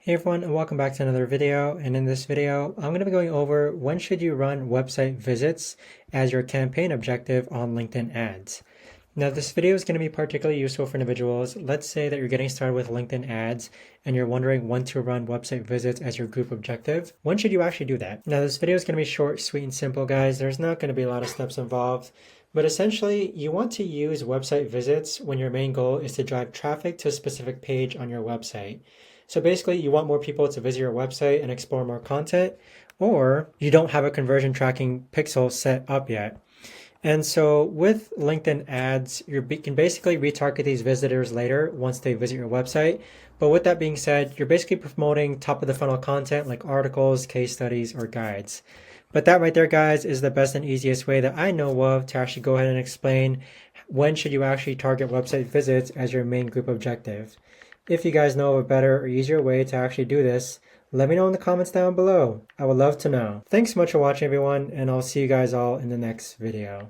Hey everyone, and welcome back to another video. And in this video, I'm going to be going over when should you run website visits as your campaign objective on LinkedIn ads. Now, this video is going to be particularly useful for individuals. Let's say that you're getting started with LinkedIn ads and you're wondering when to run website visits as your group objective. When should you actually do that? Now, this video is going to be short, sweet, and simple, guys. There's not going to be a lot of steps involved. But essentially, you want to use website visits when your main goal is to drive traffic to a specific page on your website. So basically, you want more people to visit your website and explore more content, or you don't have a conversion tracking pixel set up yet. And so with LinkedIn ads, you can basically retarget these visitors later once they visit your website. But with that being said, you're basically promoting top of the funnel content like articles, case studies, or guides. But that right there, guys, is the best and easiest way that I know of to actually go ahead and explain when should you actually target website visits as your main group objective. If you guys know of a better or easier way to actually do this, let me know in the comments down below. I would love to know. Thanks so much for watching, everyone, and I'll see you guys all in the next video.